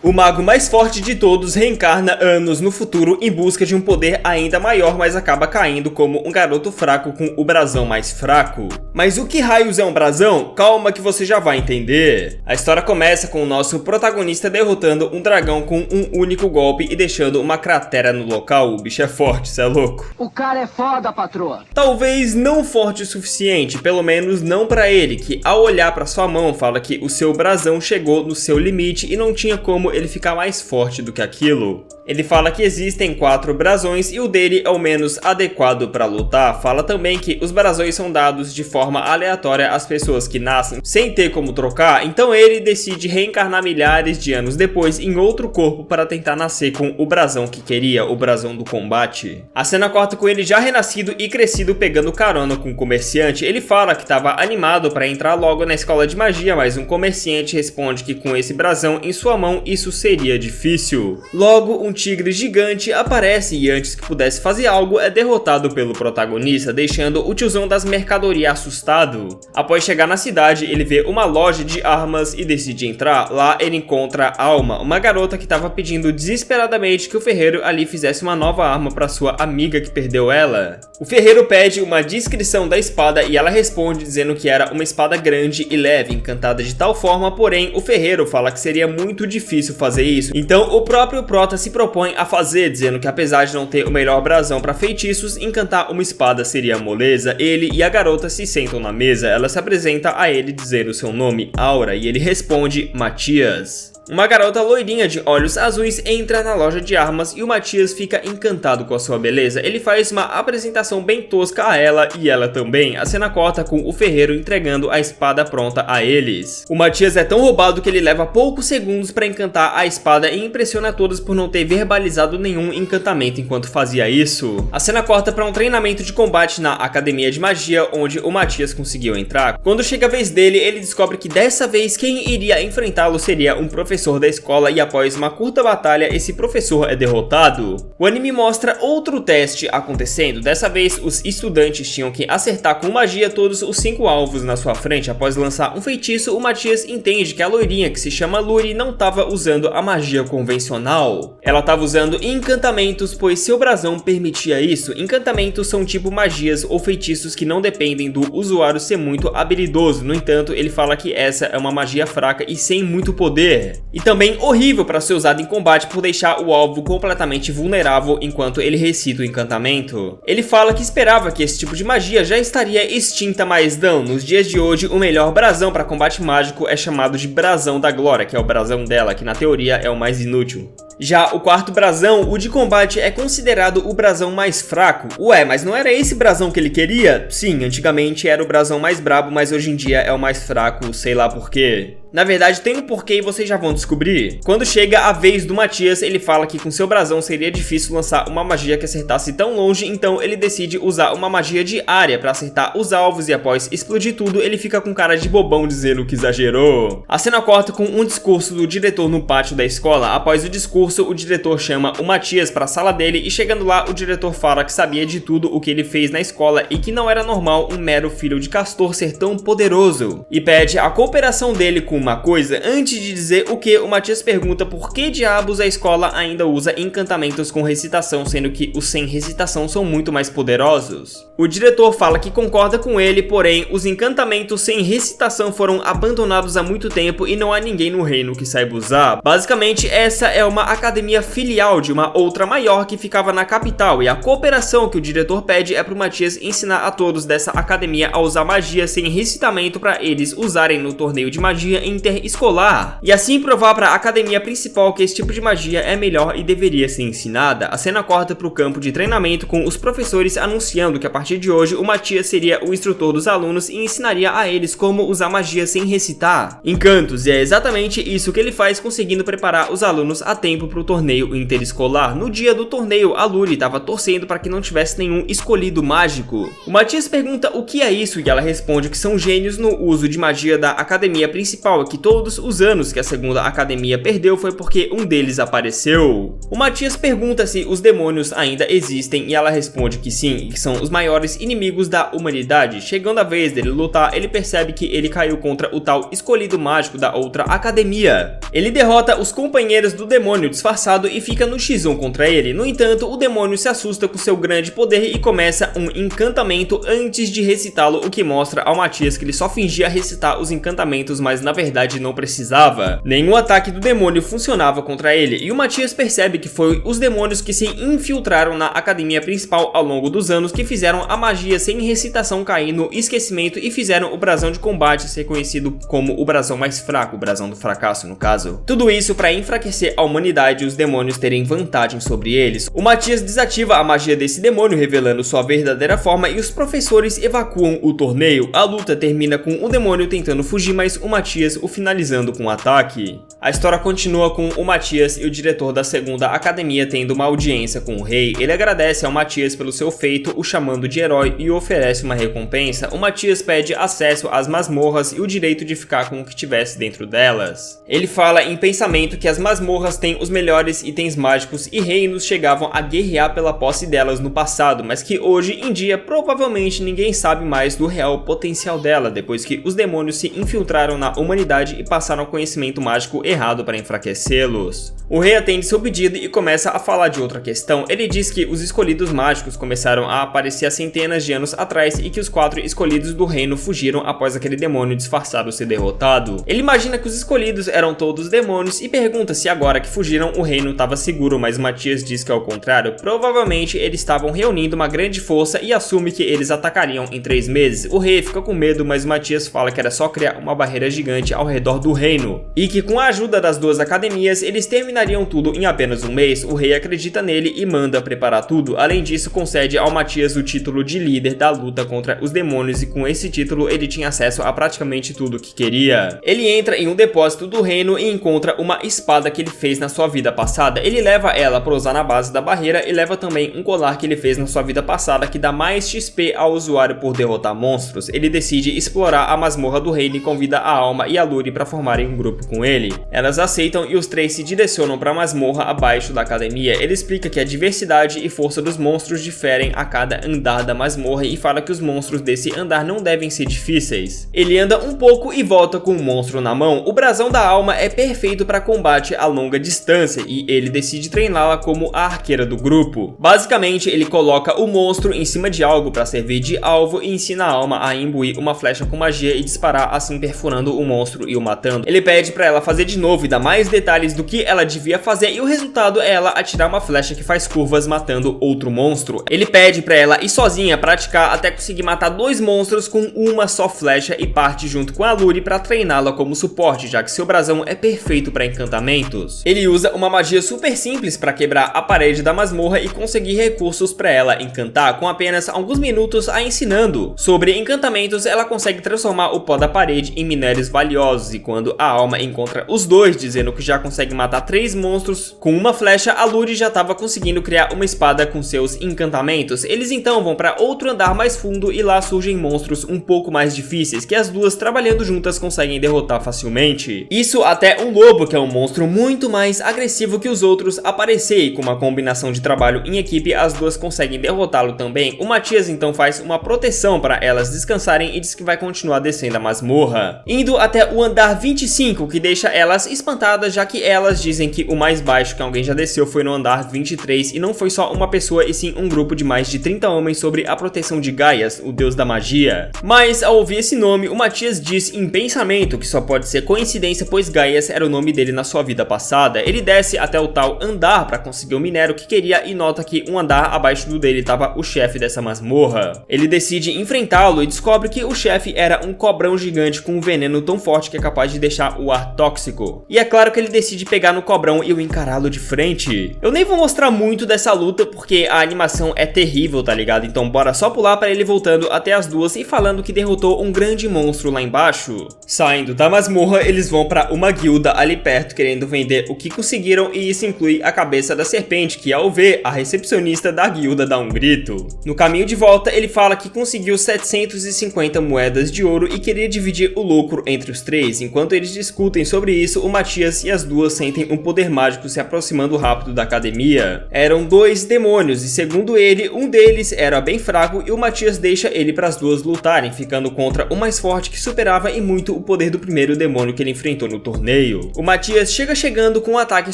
O mago mais forte de todos reencarna anos no futuro em busca de um poder ainda maior, mas acaba caindo como um garoto fraco com o brasão mais fraco. Mas o que raios é um brasão? Calma que você já vai entender. A história começa com o nosso protagonista derrotando um dragão com um único golpe e deixando uma cratera no local. O bicho é forte, cê é louco. O cara é foda, patroa. Talvez não forte o suficiente, pelo menos não pra ele, que ao olhar pra sua mão fala que o seu brasão chegou no seu limite e não tinha como ele ficar mais forte do que aquilo. Ele fala que existem 4 brasões e o dele é o menos adequado para lutar. Fala também que os brasões são dados de forma aleatória às pessoas que nascem sem ter como trocar, então ele decide reencarnar milhares de anos depois em outro corpo para tentar nascer com o brasão que queria, o brasão do combate. A cena corta com ele já renascido e crescido pegando carona com um comerciante. Ele fala que estava animado para entrar logo na escola de magia, mas um comerciante responde que com esse brasão em sua mão isso seria difícil. Logo, um tigre gigante aparece e antes que pudesse fazer algo é derrotado pelo protagonista, deixando o tiozão das mercadorias assustado. Após chegar na cidade, ele vê uma loja de armas e decide entrar. Lá ele encontra Alma, uma garota que estava pedindo desesperadamente que o ferreiro ali fizesse uma nova arma para sua amiga que perdeu ela. O ferreiro pede uma descrição da espada e ela responde dizendo que era uma espada grande e leve, encantada de tal forma, porém o ferreiro fala que seria muito difícil fazer isso. Então o próprio prota se propõe a fazer, dizendo que apesar de não ter o melhor brasão para feitiços, encantar uma espada seria moleza. Ele e a garota se sentam na mesa, ela se apresenta a ele dizendo o seu nome, Aura, e ele responde Matias. Uma garota loirinha de olhos azuis entra na loja de armas e o Matias fica encantado com a sua beleza. Ele faz uma apresentação bem tosca a ela e ela também. A cena corta com o ferreiro entregando a espada pronta a eles. O Matias é tão roubado que ele leva poucos segundos para encantar a espada e impressiona todos por não ter verbalizado nenhum encantamento enquanto fazia isso. A cena corta para um treinamento de combate na academia de magia onde o Matias conseguiu entrar. Quando chega a vez dele, ele descobre que dessa vez quem iria enfrentá-lo seria um professor da escola e após uma curta batalha esse professor é derrotado. O anime mostra outro teste acontecendo, dessa vez os estudantes tinham que acertar com magia todos os 5 alvos na sua frente. Após lançar um feitiço, o Matias entende que a loirinha que se chama Luri não estava usando a magia convencional. Ela estava usando encantamentos, pois seu brasão permitia isso. Encantamentos são tipo magias ou feitiços que não dependem do usuário ser muito habilidoso, no entanto ele fala que essa é uma magia fraca e sem muito poder. E também horrível para ser usado em combate por deixar o alvo completamente vulnerável enquanto ele recita o encantamento. Ele fala que esperava que esse tipo de magia já estaria extinta, mas não, nos dias de hoje o melhor brasão para combate mágico é chamado de brasão da glória, que é o brasão dela, que na teoria é o mais inútil. Já o quarto brasão, o de combate, é considerado o brasão mais fraco. Ué, mas não era esse brasão que ele queria? Sim, antigamente era o brasão mais brabo, mas hoje em dia é o mais fraco, sei lá por quê. Na verdade tem um porquê e vocês já vão descobrir. Quando chega a vez do Matias, ele fala que com seu brasão seria difícil lançar uma magia que acertasse tão longe, então ele decide usar uma magia de área para acertar os alvos e após explodir tudo, ele fica com cara de bobão dizendo que exagerou. A cena corta com um discurso do diretor no pátio da escola. Após o discurso, o diretor chama o Matias para a sala dele e chegando lá, o diretor fala que sabia de tudo o que ele fez na escola e que não era normal um mero filho de Castor ser tão poderoso. E pede a cooperação dele com uma coisa. Antes de dizer o que, o Matias pergunta por que diabos a escola ainda usa encantamentos com recitação, sendo que os sem recitação são muito mais poderosos. O diretor fala que concorda com ele, porém os encantamentos sem recitação foram abandonados há muito tempo e não há ninguém no reino que saiba usar. Basicamente essa é uma academia filial de uma outra maior que ficava na capital e a cooperação que o diretor pede é pro Matias ensinar a todos dessa academia a usar magia sem recitamento para eles usarem no torneio de magia interescolar, e assim provar para a academia principal que esse tipo de magia é melhor e deveria ser ensinada. A cena corta para o campo de treinamento com os professores anunciando que a partir de hoje o Matias seria o instrutor dos alunos e ensinaria a eles como usar magia sem recitar encantos, e é exatamente isso que ele faz, conseguindo preparar os alunos a tempo para o torneio interescolar. No dia do torneio, a Luri estava torcendo para que não tivesse nenhum escolhido mágico. O Matias pergunta o que é isso e ela responde que são gênios no uso de magia da academia principal principal é que todos os anos que a segunda academia perdeu foi porque um deles apareceu. O Matias pergunta se os demônios ainda existem e ela responde que sim, e que são os maiores inimigos da humanidade. Chegando a vez dele lutar, ele percebe que ele caiu contra o tal escolhido mágico da outra academia. Ele derrota os companheiros do demônio disfarçado e fica no X1 contra ele. No entanto, o demônio se assusta com seu grande poder e começa um encantamento antes de recitá-lo, o que mostra ao Matias que ele só fingia recitar os encantamentos, mas na verdade não precisava. Nenhum ataque do demônio funcionava contra ele, e o Matias percebe que foi os demônios que se infiltraram na academia principal ao longo dos anos que fizeram a magia sem recitação cair no esquecimento e fizeram o brasão de combate ser conhecido como o brasão mais fraco, o brasão do fracasso no caso. Tudo isso para enfraquecer a humanidade e os demônios terem vantagem sobre eles. O Matias desativa a magia desse demônio, revelando sua verdadeira forma, e os professores evacuam o torneio. A luta termina com o demônio tentando fugir, mas o Matias o finalizando com um ataque. A história continua com o Matias e o diretor da segunda academia tendo uma audiência com o rei. Ele agradece ao Matias pelo seu feito, o chamando de herói e oferece uma recompensa. O Matias pede acesso às masmorras e o direito de ficar com o que tivesse dentro delas. Ele fala em pensamento que as masmorras têm os melhores itens mágicos e reinos chegavam a guerrear pela posse delas no passado, mas que hoje em dia provavelmente ninguém sabe mais do real potencial dela, depois que os demônios se infiltraram na humanidade e passaram conhecimento mágico errado para enfraquecê-los. O rei atende seu pedido e começa a falar de outra questão. Ele diz que os escolhidos mágicos começaram a aparecer há centenas de anos atrás e que os 4 escolhidos do reino fugiram após aquele demônio disfarçado ser derrotado. Ele imagina que os escolhidos eram todos demônios e pergunta se agora que fugiram o reino estava seguro, mas Matias diz que é o contrário. Provavelmente eles estavam reunindo uma grande força e assume que eles atacariam em 3 meses. O rei fica com medo, mas Matias fala que era só criar uma barreira gigante ao redor do reino e que com a ajuda das 2 academias eles terminariam tudo em apenas um mês. O rei acredita nele e manda preparar tudo. Além disso, concede ao Matias o título de líder da luta contra os demônios e com esse título ele tinha acesso a praticamente tudo que queria. Ele entra em um depósito do reino e encontra uma espada que ele fez na sua vida passada. Ele leva ela para usar na base da barreira e leva também um colar que ele fez na sua vida passada que dá mais XP ao usuário por derrotar monstros. Ele decide explorar a masmorra do reino e convida a Alma e a Luri para formarem um grupo com ele. Elas aceitam e os 3 se direcionam para a masmorra abaixo da academia. Ele explica que a diversidade e força dos monstros diferem a cada andar da masmorra e fala que os monstros desse andar não devem ser difíceis. Ele anda um pouco e volta com um monstro na mão. O brasão da Alma é perfeito para combate a longa distância e ele decide treiná-la como a arqueira do grupo. Basicamente, ele coloca o monstro em cima de algo para servir de alvo e ensina a Alma a imbuir uma flecha com magia e disparar, assim perfurando o monstro e o matando. Ele pede para ela fazer de novo e dar mais detalhes do que ela devia fazer e o resultado é ela atirar uma flecha que faz curvas matando outro monstro. Ele pede para ela ir sozinha praticar até conseguir matar 2 monstros com uma só flecha e parte junto com a Luri para treiná-la como suporte, já que seu brasão é perfeito para encantamentos. Ele usa uma magia super simples para quebrar a parede da masmorra e conseguir recursos para ela encantar, com apenas alguns minutos a ensinando. Sobre encantamentos, ela consegue transformar o pó da parede em minérios valiosos e quando a Alma encontra os 2 dizendo que já consegue matar 3 monstros com uma flecha, a Luri já estava conseguindo criar uma espada com seus encantamentos. Eles então vão para outro andar mais fundo e lá surgem monstros um pouco mais difíceis que as 2 trabalhando juntas conseguem derrotar facilmente. Isso até um lobo, que é um monstro muito mais agressivo que os outros, aparecer e com uma combinação de trabalho em equipe as 2 conseguem derrotá-lo também. O Matias então faz uma proteção para elas descansarem e diz que vai continuar descendo a masmorra, indo até o andar 25, que deixa elas espantadas, já que elas dizem que o mais baixo que alguém já desceu foi no andar 23 e não foi só uma pessoa e sim um grupo de mais de 30 homens sobre a proteção de Gaias, o deus da magia. Mas ao ouvir esse nome, o Matias diz em pensamento que só pode ser coincidência, pois Gaias era o nome dele na sua vida passada. Ele desce até o tal andar para conseguir o minério que queria e nota que um andar abaixo do dele estava o chefe dessa masmorra. Ele decide enfrentá-lo e descobre que o chefe era um cobrão gigante com um veneno tão forte que é capaz de deixar o ar tóxico. E é claro que ele decide pegar no cobrão e o encará-lo de frente. Eu nem vou mostrar muito dessa luta porque a animação é terrível, tá ligado? Então bora só pular para ele voltando até as 2 e falando que derrotou um grande monstro lá embaixo. Saindo da masmorra, eles vão para uma guilda ali perto querendo vender o que conseguiram e isso inclui a cabeça da serpente, que ao ver a recepcionista da guilda dá um grito. No caminho de volta, ele fala que conseguiu 750 moedas de ouro e queria dividir o lucro entre os três. Enquanto eles discutem sobre isso, o Matias e as duas sentem um poder mágico se aproximando rápido da academia. Eram dois demônios e, segundo ele, um deles era bem fraco e o Matias deixa ele para as duas lutarem, ficando contra o mais forte que superava em muito o poder do primeiro demônio que ele enfrentou no torneio. O Matias chegando com um ataque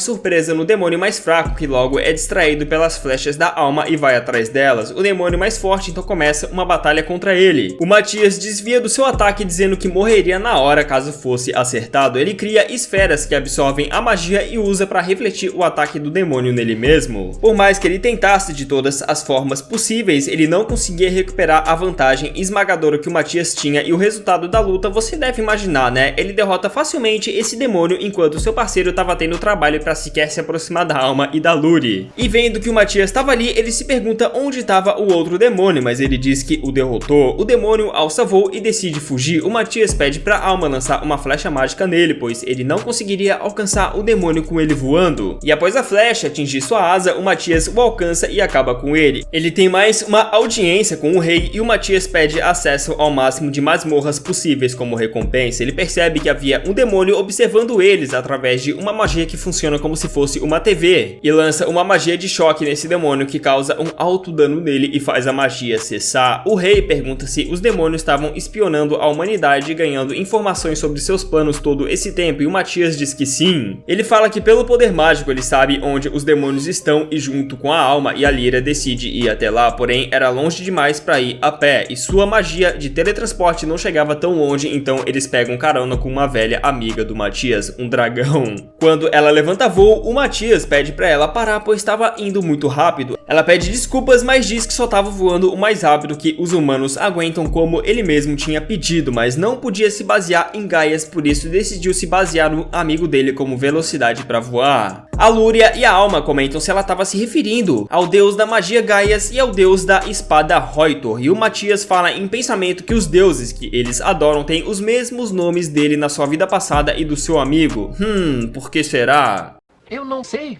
surpresa no demônio mais fraco, que logo é distraído pelas flechas da alma e vai atrás delas. O demônio mais forte então começa uma batalha contra ele. O Matias desvia do seu ataque dizendo que morreria na hora caso fosse acertado. Ele cria esferas que absorvem a magia e usa para refletir o ataque do demônio nele mesmo. Por mais que ele tentasse de todas as formas possíveis, ele não conseguia recuperar a vantagem esmagadora que o Matias tinha, e o resultado da luta você deve imaginar, né? Ele derrota facilmente esse demônio enquanto seu parceiro estava tendo trabalho para sequer se aproximar da alma e da Luri. E vendo que o Matias estava ali, ele se pergunta onde estava o outro demônio, mas ele diz que o derrotou. O demônio alça voo e decide fugir. O Matias pede para a alma lançar uma flecha mágica nele, pois ele não conseguiria alcançar o demônio com ele voando. E após a flecha atingir sua asa, o Matias o alcança e acaba com ele. Ele tem mais uma audiência com o rei e o Matias pede acesso ao máximo de masmorras possíveis como recompensa. Ele percebe que havia um demônio observando eles através de uma magia que funciona como se fosse uma TV, e lança uma magia de choque nesse demônio que causa um alto dano nele e faz a magia cessar. O rei pergunta se os demônios estavam espionando a humanidade e ganhando informações sobre seus planos todo esse tempo, e o Matias diz que sim. Ele fala que pelo poder mágico ele sabe onde os demônios estão e junto com a alma e a Lyra decide ir até lá, porém era longe demais para ir a pé e sua magia de teletransporte não chegava tão longe, então eles pegam carona com uma velha amiga do Matias, um dragão. Quando ela levanta voo, o Matias pede para ela parar pois estava indo muito rápido. Ela pede desculpas, mas diz que só estava voando o mais rápido que os humanos aguentam, como ele mesmo tinha pedido, mas não podia se basear em Gaias, por isso decidiu se basear no amigo dele como velocidade para voar. A Lúria e a Alma comentam se ela estava se referindo ao deus da magia Gaias e ao deus da espada Reutor, e o Matias fala em pensamento que os deuses que eles adoram têm os mesmos nomes dele na sua vida passada e do seu amigo. Por que será? Eu não sei.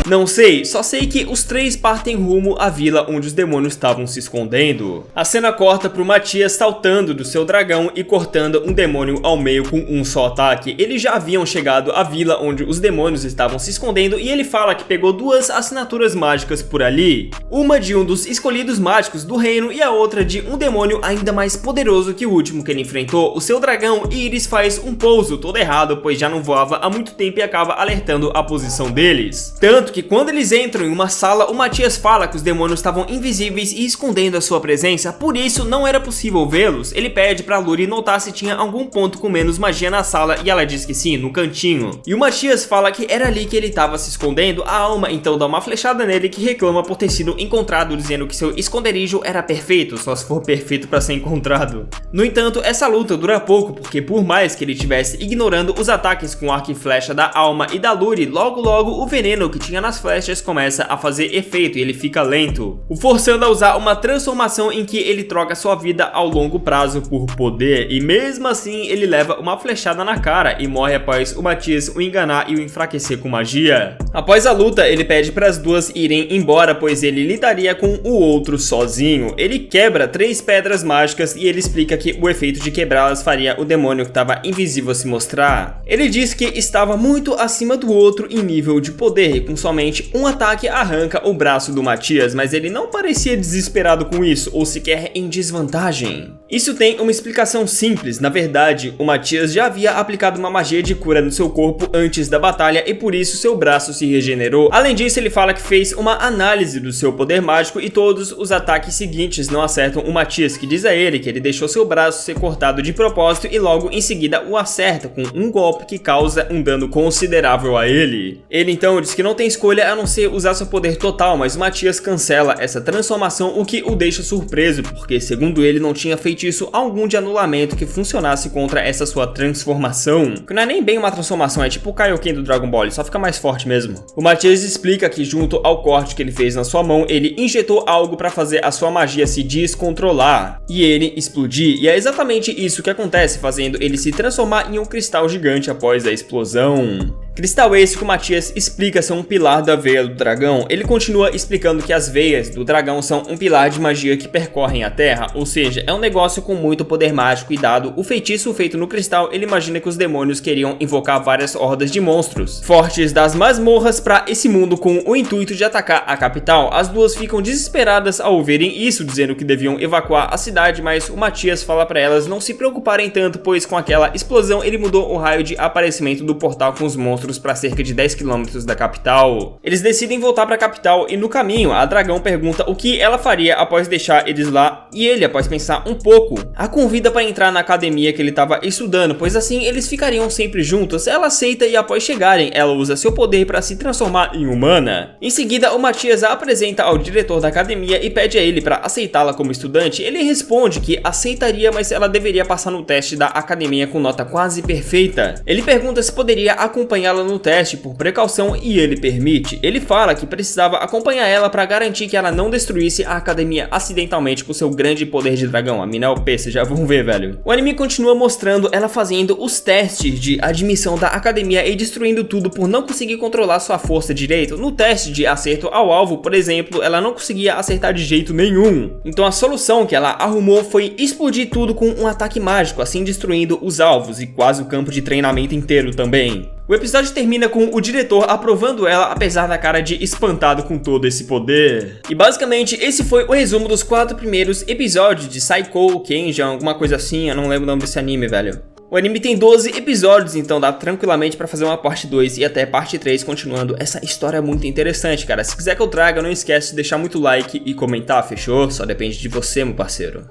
Não sei, só sei que os três partem rumo à vila onde os demônios estavam se escondendo. A cena corta pro Matias saltando do seu dragão e cortando um demônio ao meio com um só ataque. Eles já haviam chegado à vila onde os demônios estavam se escondendo e ele fala que pegou duas assinaturas mágicas por ali. Uma de um dos escolhidos mágicos do reino e a outra de um demônio ainda mais poderoso que o último que ele enfrentou, o seu dragão, e Iris faz um pouso todo errado, pois já não voava há muito tempo e acaba alertando a posição deles. Tanto que quando eles entram em uma sala, o Matias fala que os demônios estavam invisíveis e escondendo a sua presença, por isso não era possível vê-los. Ele pede pra Luri notar se tinha algum ponto com menos magia na sala e ela diz que sim, no cantinho. E o Matias fala que era ali que ele estava se escondendo. A Alma então dá uma flechada nele, que reclama por ter sido encontrado, dizendo que seu esconderijo era perfeito, só se for perfeito para ser encontrado. No entanto, essa luta dura pouco, porque por mais que ele estivesse ignorando os ataques com arco e flecha da Alma e da Luri, logo o veneno que tinha nas flechas começa a fazer efeito e ele fica lento, o forçando a usar uma transformação em que ele troca sua vida ao longo prazo por poder, e mesmo assim ele leva uma flechada na cara e morre após o Matias o enganar e o enfraquecer com magia. Após a luta, ele pede para as duas irem embora, pois ele lidaria com o outro sozinho. Ele quebra 3 pedras mágicas e ele explica que o efeito de quebrá-las faria o demônio que estava invisível se mostrar. Ele diz que estava muito acima do outro em nível de poder e com somente um ataque arranca o braço do Matias, mas ele não parecia desesperado com isso ou sequer em desvantagem. Isso tem uma explicação simples. Na verdade, o Matias já havia aplicado uma magia de cura no seu corpo antes da batalha e por isso seu braço se regenerou. Além disso, ele fala que fez uma análise do seu poder mágico e todos os ataques seguintes não acertam o Matias, que diz a ele que ele deixou seu braço ser cortado de propósito e logo em seguida o acerta com um golpe que causa um dano considerável a ele. Ele então diz que não tem escolha a não ser usar seu poder total, mas o Matias cancela essa transformação, o que o deixa surpreso, porque segundo ele não tinha feitiço algum de anulamento que funcionasse contra essa sua transformação, que não é nem bem uma transformação, é tipo o Kaioken do Dragon Ball, ele só fica mais forte mesmo. O Matias explica que junto ao corte que ele fez na sua mão, ele injetou algo para fazer a sua magia se descontrolar e ele explodir, e é exatamente isso que acontece, fazendo ele se transformar em um cristal gigante após a explosão. Cristal esse que o Matias explica ser um pilar da veia do dragão. Ele continua explicando que as veias do dragão são um pilar de magia que percorrem a terra, ou seja, é um negócio com muito poder mágico e dado o feitiço feito no cristal, ele imagina que os demônios queriam invocar várias hordas de monstros fortes das masmorras para esse mundo com o intuito de atacar a capital. As duas ficam desesperadas ao ouvirem isso, dizendo que deviam evacuar a cidade, mas o Matias fala para elas não se preocuparem tanto, pois com aquela explosão ele mudou o raio de aparecimento do portal com os monstros para cerca de 10 km da capital. Eles decidem voltar para a capital e no caminho a dragão pergunta o que ela faria após deixar eles lá e ele, após pensar um pouco, a convida para entrar na academia que ele estava estudando, pois assim eles ficariam sempre juntos. Ela aceita e após chegarem ela usa seu poder para se transformar em humana. Em seguida o Matias a apresenta ao diretor da academia e pede a ele para aceitá-la como estudante. Ele responde que aceitaria, mas ela deveria passar no teste da academia com nota quase perfeita. Ele pergunta se poderia acompanhá-la no teste por precaução e ele permite. Ele fala que precisava acompanhar ela para garantir que ela não destruísse a academia acidentalmente com seu grande poder de dragão. A mina é OP, vocês já vão ver, velho. O anime continua mostrando ela fazendo os testes de admissão da academia e destruindo tudo por não conseguir controlar sua força direito. No teste de acerto ao alvo, por exemplo, ela não conseguia acertar de jeito nenhum. Então a solução que ela arrumou foi explodir tudo com um ataque mágico, assim destruindo os alvos e quase o campo de treinamento inteiro também. O episódio termina com o diretor aprovando ela, apesar da cara de espantado com todo esse poder. E basicamente esse foi o resumo dos 4 primeiros episódios de Saiko Kenja, alguma coisa assim, eu não lembro o nome desse anime, velho. O anime tem 12 episódios, então dá tranquilamente pra fazer uma parte 2 e até parte 3 continuando essa história muito interessante, cara. Se quiser que eu traga, não esquece de deixar muito like e comentar, fechou? Só depende de você, meu parceiro.